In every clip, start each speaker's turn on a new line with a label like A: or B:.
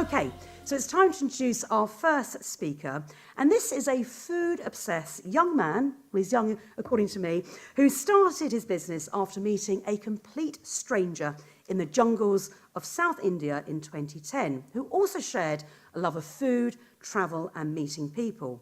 A: Okay, so it's time to introduce our first speaker, and this is a food-obsessed young man, well, he's young according to me, who started his business after meeting a complete stranger in the jungles of South India in 2010, who also shared a love of food, travel and meeting people.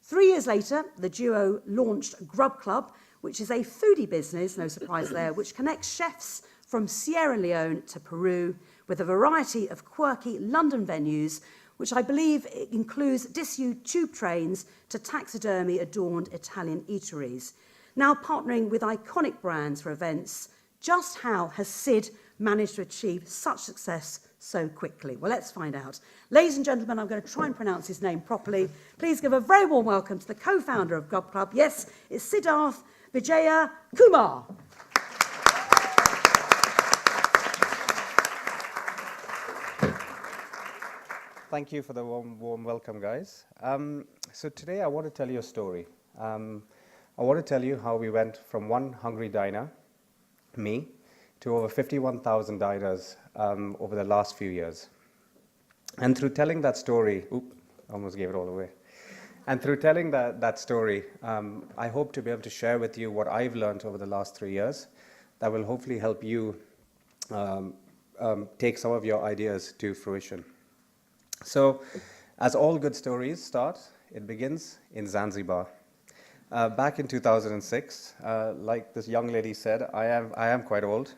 A: 3 years later, the duo launched Grub Club, which is a foodie business, no surprise there, which connects chefs from Sierra Leone to Peru with a variety of quirky London venues, which I believe includes disused tube trains to taxidermy-adorned Italian eateries. Now partnering with iconic brands for events, just how has Sid managed to achieve such success so quickly? Well, let's find out. Ladies and gentlemen, I'm going to try and pronounce his name properly. Please give a very warm welcome to the co-founder of Grub Club. Yes, it's Siddarth Vijayakumar.
B: Thank you for the warm welcome, guys. So today I want to tell you a story. I want to tell you how we went from one hungry diner, me, to over 51,000 diners over the last few years. And through telling that story, almost gave it all away. And through telling that story, I hope to be able to share with you what I've learned over the last 3 years that will hopefully help you take some of your ideas to fruition. So, as all good stories start, it begins in Zanzibar. Back in 2006, like this young lady said, I am quite old.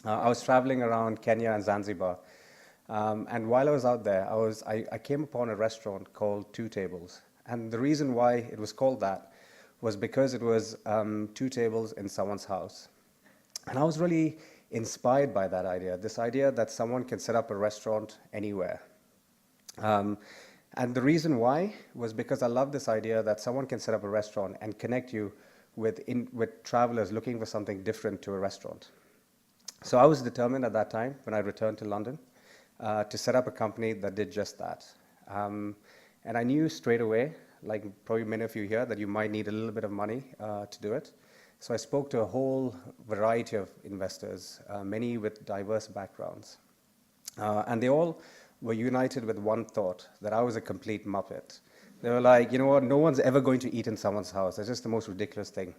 B: I was traveling around Kenya and Zanzibar, and while I was out there, I came upon a restaurant called Two Tables. And the reason why it was called that was because it was two tables in someone's house. And I was really inspired by that idea, this idea that someone can set up a restaurant anywhere. And the reason why was because I love this idea that someone can set up a restaurant and connect you with travelers looking for something different to a restaurant. So I was determined at that time, when I returned to London, to set up a company that did just that. And I knew straight away, like probably many of you here, that you might need a little bit of money to do it. So I spoke to a whole variety of investors, many with diverse backgrounds. And they all were united with one thought, that I was a complete muppet. They were like, you know what, no one's ever going to eat in someone's house. That's just the most ridiculous thing.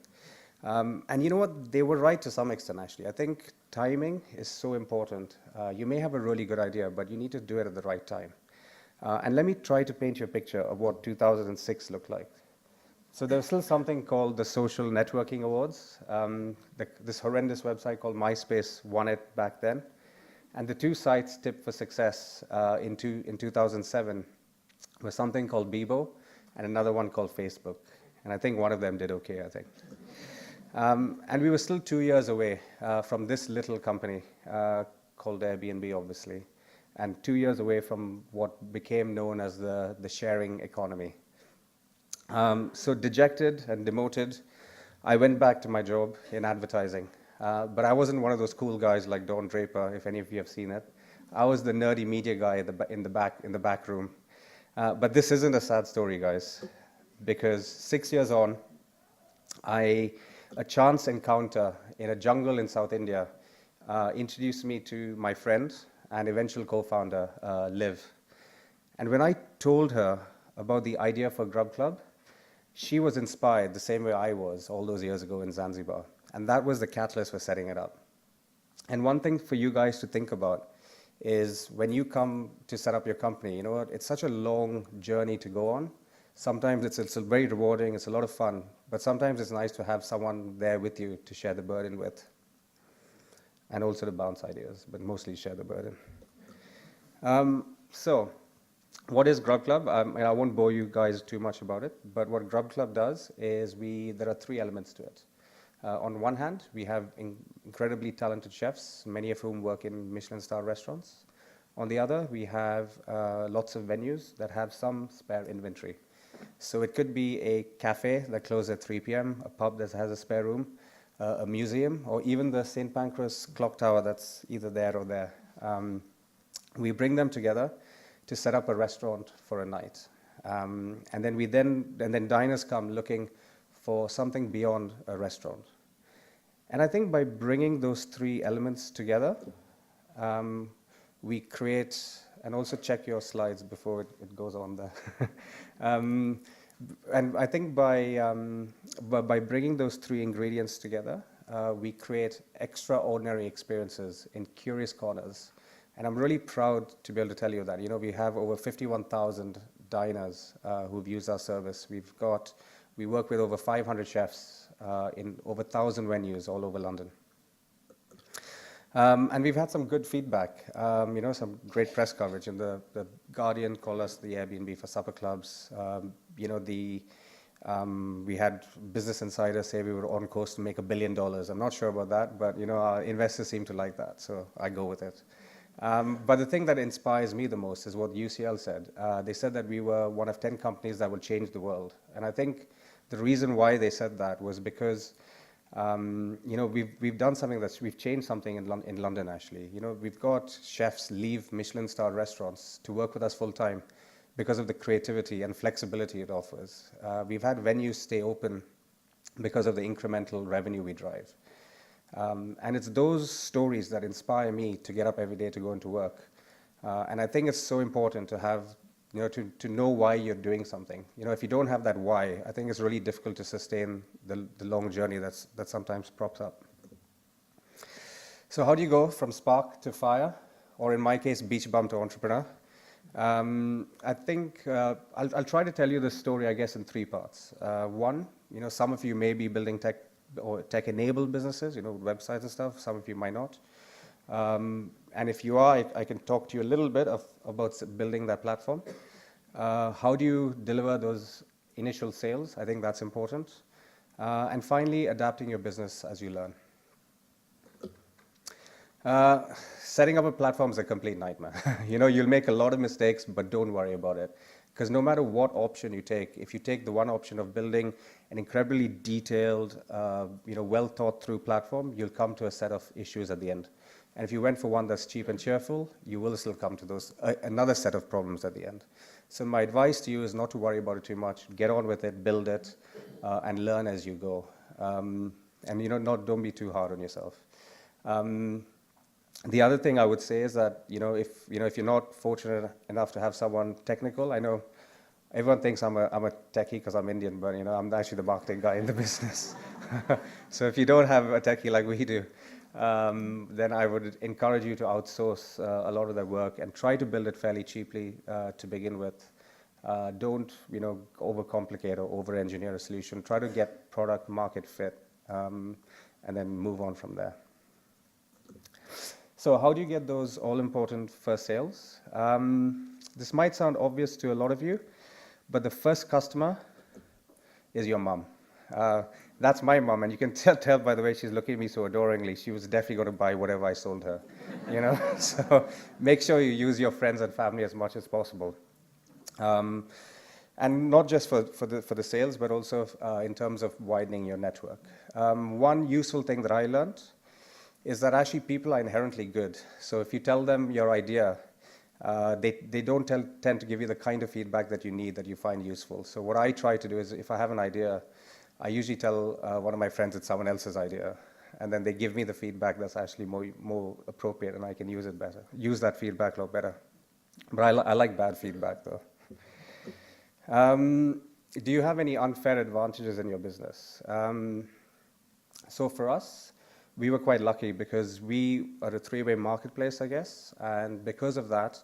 B: And you know what, they were right to some extent, actually. I think timing is so important. You may have a really good idea, but you need to do it at the right time. And let me try to paint you a picture of what 2006 looked like. So there was still something called the Social Networking Awards. This horrendous website called MySpace won it back then. And the two sites tipped for success in 2007 was something called Bebo and another one called Facebook. And I think one of them did okay, I think. And we were still 2 years away from this little company called Airbnb, obviously, and 2 years away from what became known as the sharing economy. So dejected and demoted, I went back to my job in advertising. But I wasn't one of those cool guys like Don Draper, if any of you have seen it. I was the nerdy media guy in the back room. But this isn't a sad story, guys, because 6 years on, a chance encounter in a jungle in South India introduced me to my friend and eventual co-founder, Liv. And when I told her about the idea for Grub Club, she was inspired the same way I was all those years ago in Zanzibar. And that was the catalyst for setting it up. And one thing for you guys to think about is when you come to set up your company, you know what, it's such a long journey to go on. Sometimes it's very rewarding, it's a lot of fun, but sometimes it's nice to have someone there with you to share the burden with. And also to bounce ideas, but mostly share the burden. So, what is Grub Club? I won't bore you guys too much about it, but what Grub Club does is there are 3 elements to it. On one hand, we have incredibly talented chefs, many of whom work in Michelin-star restaurants. On the other, we have lots of venues that have some spare inventory. So it could be a cafe that closes at 3 p.m., a pub that has a spare room, a museum, or even the St. Pancras clock tower that's either there or there. We bring them together to set up a restaurant for a night. And then diners come looking for something beyond a restaurant. And I think by bringing those 3 elements together, we create and also check your slides before it goes on there. um, and I think by bringing those three ingredients together, we create extraordinary experiences in curious corners. And I'm really proud to be able to tell you that, we have over 51,000 diners who've used our service. We work with over 500 chefs in over 1,000 venues all over London. And we've had some good feedback, some great press coverage. And the Guardian called us the Airbnb for supper clubs. We had Business Insider say we were on course to make $1 billion. I'm not sure about that, but our investors seem to like that, so I go with it. But the thing that inspires me the most is what UCL said. They said that we were one of 10 companies that will change the world. And I think the reason why they said that was because we've done something we've changed something in London, actually. We've got chefs leave Michelin-starred restaurants to work with us full time because of the creativity and flexibility it offers. We've had venues stay open because of the incremental revenue we drive. And it's those stories that inspire me to get up every day to go into work. And I think it's so important to have, to know why you're doing something. If you don't have that why, I think it's really difficult to sustain the long journey that sometimes props up. So how do you go from spark to fire? Or in my case, beach bum to entrepreneur? I think I'll try to tell you this story, I guess, in three parts. One, some of you may be building tech or tech-enabled businesses, websites and stuff. Some of you might not. And if you are, I can talk to you a little bit about building that platform. How do you deliver those initial sales? I think that's important. And finally, adapting your business as you learn. Setting up a platform is a complete nightmare. You'll make a lot of mistakes, but don't worry about it. Because no matter what option you take, if you take the one option of building an incredibly detailed, well thought through platform, you'll come to a set of issues at the end. And if you went for one that's cheap and cheerful, you will still come to another set of problems at the end. So my advice to you is not to worry about it too much. Get on with it, build it, and learn as you go. And don't be too hard on yourself. The other thing I would say is that if you're not fortunate enough to have someone technical, I know everyone thinks I'm a techie because I'm Indian, but I'm actually the marketing guy in the business. So if you don't have a techie like we do, then I would encourage you to outsource a lot of that work and try to build it fairly cheaply to begin with. Don't overcomplicate or over-engineer a solution. Try to get product market fit, and then move on from there. So how do you get those all-important first sales? This might sound obvious to a lot of you, but the first customer is your mom. That's my mom, and you can tell by the way she's looking at me so adoringly, she was definitely going to buy whatever I sold her. So make sure you use your friends and family as much as possible. And not just for the sales, but also in terms of widening your network. One useful thing that I learned is that actually people are inherently good. So if you tell them your idea, they don't tend to give you the kind of feedback that you need, that you find useful. So what I try to do is, if I have an idea, I usually tell one of my friends it's someone else's idea, and then they give me the feedback that's actually more appropriate, and I can use it better, use that feedback a lot better. But I like bad feedback, though. Do you have any unfair advantages in your business? So for us, we were quite lucky because we are a three-way marketplace, I guess, and because of that,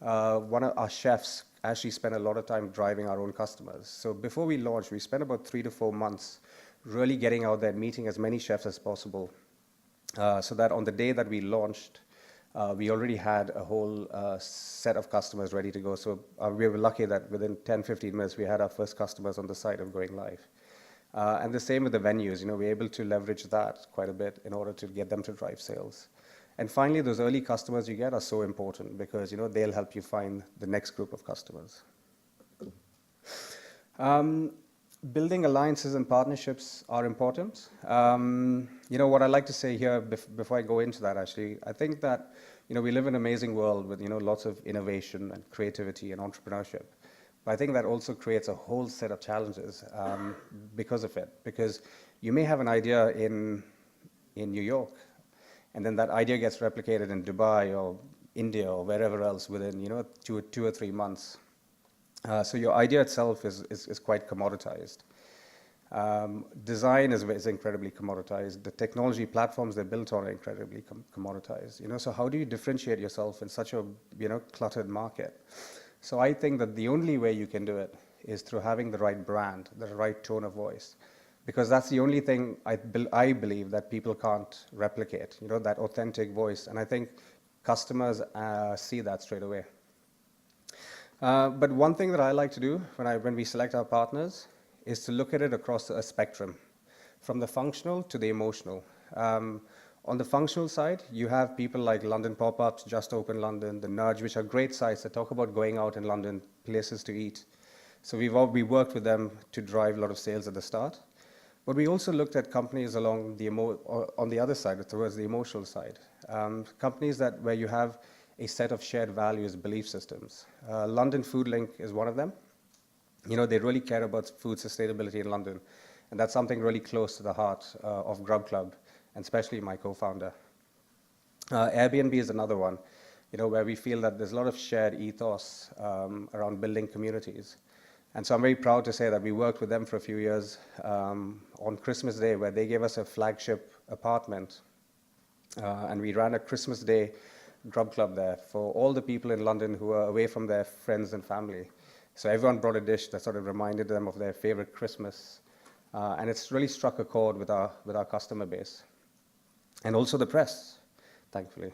B: one of our chefs actually spent a lot of time driving our own customers. So before we launched, we spent about 3 to 4 months really getting out there, meeting as many chefs as possible, so that on the day that we launched, we already had a whole set of customers ready to go. So we were lucky that within 10, 15 minutes, we had our first customers on the site of going live. And the same with the venues, we're able to leverage that quite a bit in order to get them to drive sales. And finally, those early customers you get are so important because, they'll help you find the next group of customers. Building alliances and partnerships are important. What I like to say here before I go into that, actually, I think that, we live in an amazing world with, lots of innovation and creativity and entrepreneurship. But I think that also creates a whole set of challenges because of it. Because you may have an idea in New York, and then that idea gets replicated in Dubai or India or wherever else within, 2 or 3 months. So your idea itself is quite commoditized. Design is incredibly commoditized. The technology platforms they're built on are incredibly commoditized. So how do you differentiate yourself in such a, cluttered market? So I think that the only way you can do it is through having the right brand, the right tone of voice, because that's the only thing I believe that people can't replicate, that authentic voice. And I think customers see that straight away. But one thing that I like to do when we select our partners is to look at it across a spectrum, from the functional to the emotional. On the functional side, you have people like London Pop-Ups, Just Open London, The Nudge, which are great sites that talk about going out in London, places to eat. So we worked with them to drive a lot of sales at the start. But we also looked at companies on the other side, towards the emotional side. Companies where you have a set of shared values, belief systems. London Food Link is one of them. They really care about food sustainability in London. And that's something really close to the heart of Grub Club, and especially my co-founder. Airbnb is another one, where we feel that there's a lot of shared ethos around building communities. And so I'm very proud to say that we worked with them for a few years on Christmas Day, where they gave us a flagship apartment. And we ran a Christmas Day Grub Club there for all the people in London who were away from their friends and family. So everyone brought a dish that sort of reminded them of their favorite Christmas. And it's really struck a chord with our customer base. And also the press, thankfully.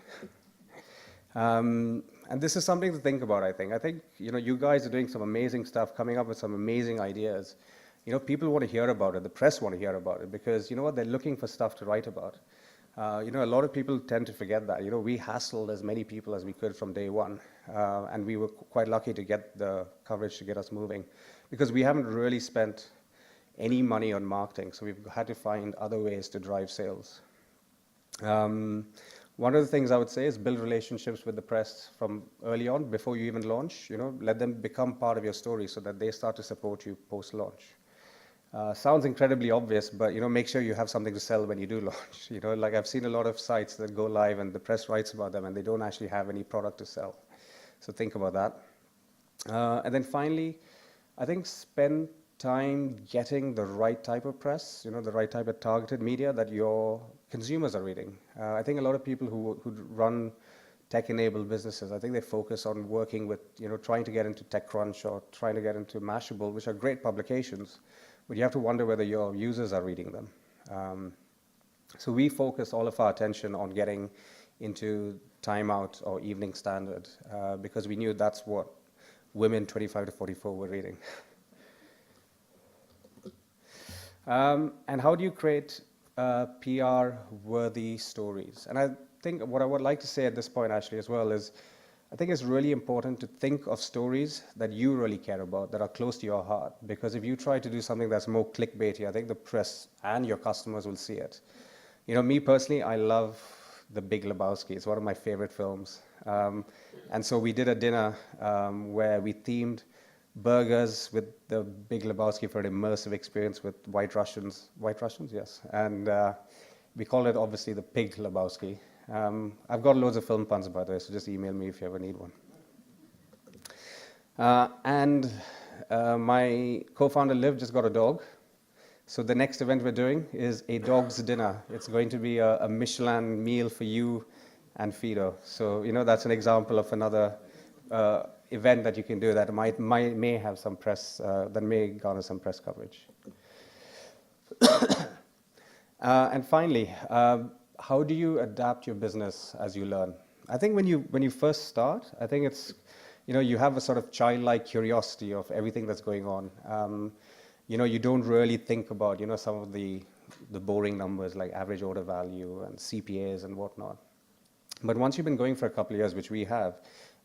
B: And this is something to think about, I think. I think, you guys are doing some amazing stuff, coming up with some amazing ideas. People want to hear about it. The press want to hear about it because, they're looking for stuff to write about. A lot of people tend to forget that. We hassled as many people as we could from day one. And we were quite lucky to get the coverage to get us moving because we haven't really spent any money on marketing. So we've had to find other ways to drive sales. One of the things I would say is build relationships with the press from early on, before you even launch. Let them become part of your story so that they start to support you post-launch. Sounds incredibly obvious, but make sure you have something to sell when you do launch. Like I've seen a lot of sites that go live and the press writes about them and they don't actually have any product to sell. So think about that. And then finally, I think spend time getting the right type of press, the right type of targeted media that your consumers are reading. I think a lot of people who run tech-enabled businesses, I think they focus on working with, trying to get into TechCrunch or trying to get into Mashable, which are great publications, but you have to wonder whether your users are reading them. So we focus all of our attention on getting into Time Out or Evening Standard because we knew that's what women 25 to 44 were reading. And how do you create PR-worthy stories? And I think what I would like to say at this point actually as well is I think it's really important to think of stories that you really care about, that are close to your heart. Because if you try to do something that's more clickbaity, I think the press and your customers will see it. Me personally, I love The Big Lebowski. It's one of my favorite films. And so we did a dinner where we themed burgers with The Big Lebowski for an immersive experience with White Russians. White Russians, yes. And we call it obviously The Pig Lebowski. I've got loads of film puns, by the way, so just email me if you ever need one. And my co-founder Liv just got a dog. So the next event we're doing is a dog's dinner. It's going to be a Michelin meal for you and Fido. So, that's an example of another event that you can do that may have some press, that may garner some press coverage. And finally, how do you adapt your business as you learn? I think when you first start, I think it's, you have a sort of childlike curiosity of everything that's going on. You don't really think about, some of the boring numbers like average order value and CPAs and whatnot. But once you've been going for a couple of years, which we have,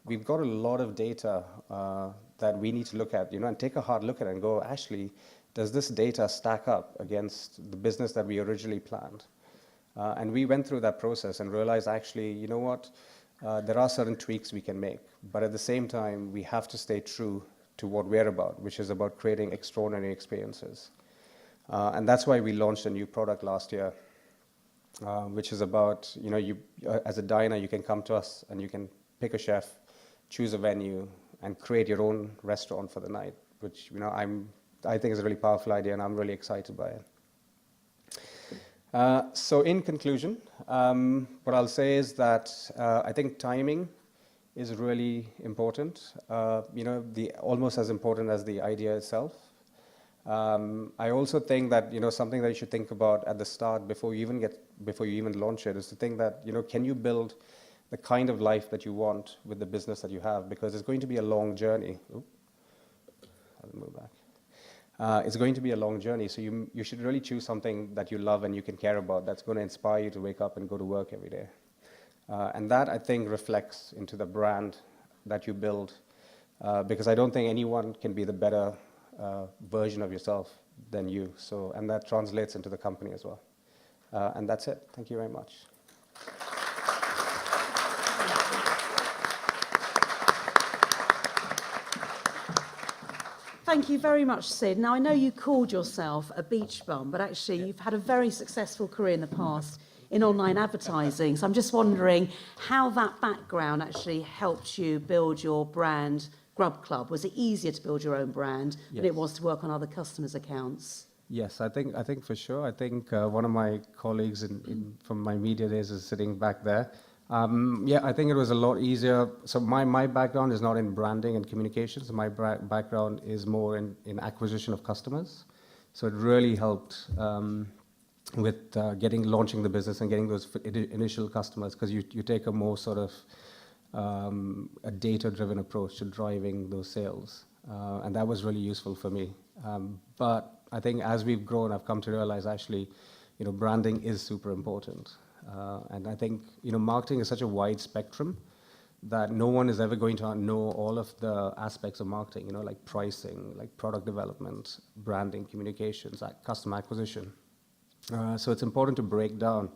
B: we've got a lot of data that we need to look at, and take a hard look at it and go, actually, does this data stack up against the business that we originally planned? And we went through that process and realized, actually, there are certain tweaks we can make. But at the same time, we have to stay true to what we're about, which is about creating extraordinary experiences. And that's why we launched a new product last year, which is about, as a diner, you can come to us and you can pick a chef, choose a venue, and create your own restaurant for the night, which I think is a really powerful idea, and I'm really excited by it. So in conclusion, what I'll say is that I think timing is really important, almost as important as the idea itself. I also think that something that you should think about at the start before you even launch it is to think that can you build the kind of life that you want with the business that you have, because it's going to be a long journey. I'll move back. It's going to be a long journey, so you should really choose something that you love and you can care about, that's going to inspire you to wake up and go to work every day. And that, I think, reflects into the brand that you build, because I don't think anyone can be the better version of yourself than you. And that translates into the company as well. And that's it. Thank you very much.
A: Thank you very much, Sid. Now, I know you called yourself a beach bum, but actually you've had a very successful career in the past in online advertising. So I'm just wondering how that background actually helped you build your brand, Grub Club. Was it easier to build your own brand than it was to work on other customers' accounts?
B: Yes, I think for sure. I think one of my colleagues from my media days is sitting back there. I think it was a lot easier. So my background is not in branding and communications. My background is more in acquisition of customers. So it really helped with launching the business and getting those initial customers, because you take a more sort of a data-driven approach to driving those sales. And that was really useful for me. But I think as we've grown, I've come to realize actually, branding is super important. And I think, marketing is such a wide spectrum that no one is ever going to know all of the aspects of marketing, like pricing, like product development, branding, communications, customer acquisition. So it's important to break down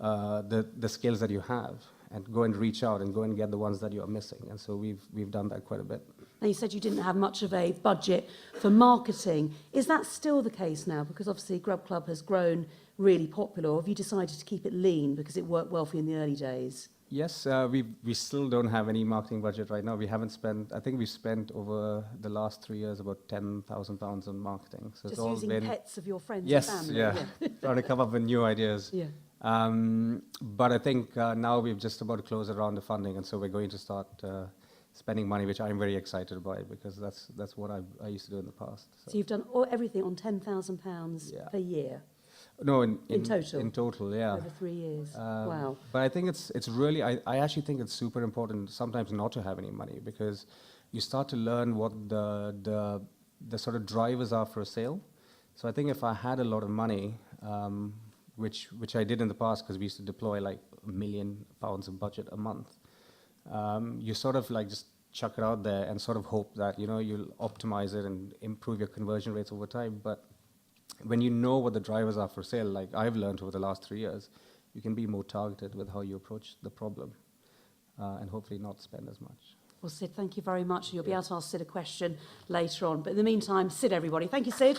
B: the skills that you have and go and reach out and go and get the ones that you're missing. And so we've done that quite a bit.
A: Now, you said you didn't have much of a budget for marketing. Is that still the case now? Because obviously Grub Club has grown really popular. Or have you decided to keep it lean because it worked well for you in the early days?
B: Yes, we still don't have any marketing budget right now. We haven't spent, I think we've spent over the last 3 years about £10,000 on marketing. So
A: just
B: it's all
A: using
B: been
A: pets of your friends
B: yes,
A: and family?
B: yeah. Trying to come up with new ideas.
A: Yeah.
B: But I think now we've just about to close around the funding, and so we're going to start spending money, which I'm very excited by, because that's what I used to do in the past.
A: So you've done everything on £10,000 per year?
B: No, in
A: total?
B: In total, yeah.
A: Over 3 years. Wow.
B: But I think it's really, I actually think it's super important sometimes not to have any money, because you start to learn what the sort of drivers are for a sale. So I think if I had a lot of money, which I did in the past, because we used to deploy like £1 million of budget a month, you sort of like just chuck it out there and sort of hope that you'll optimize it and improve your conversion rates over time. But when you know what the drivers are for sale, like I've learned over the last 3 years, you can be more targeted with how you approach the problem, and hopefully not spend as much.
A: Well, Sid, thank you very much. You'll be able to ask Sid a question later on. But in the meantime, Sid, everybody. Thank you, Sid.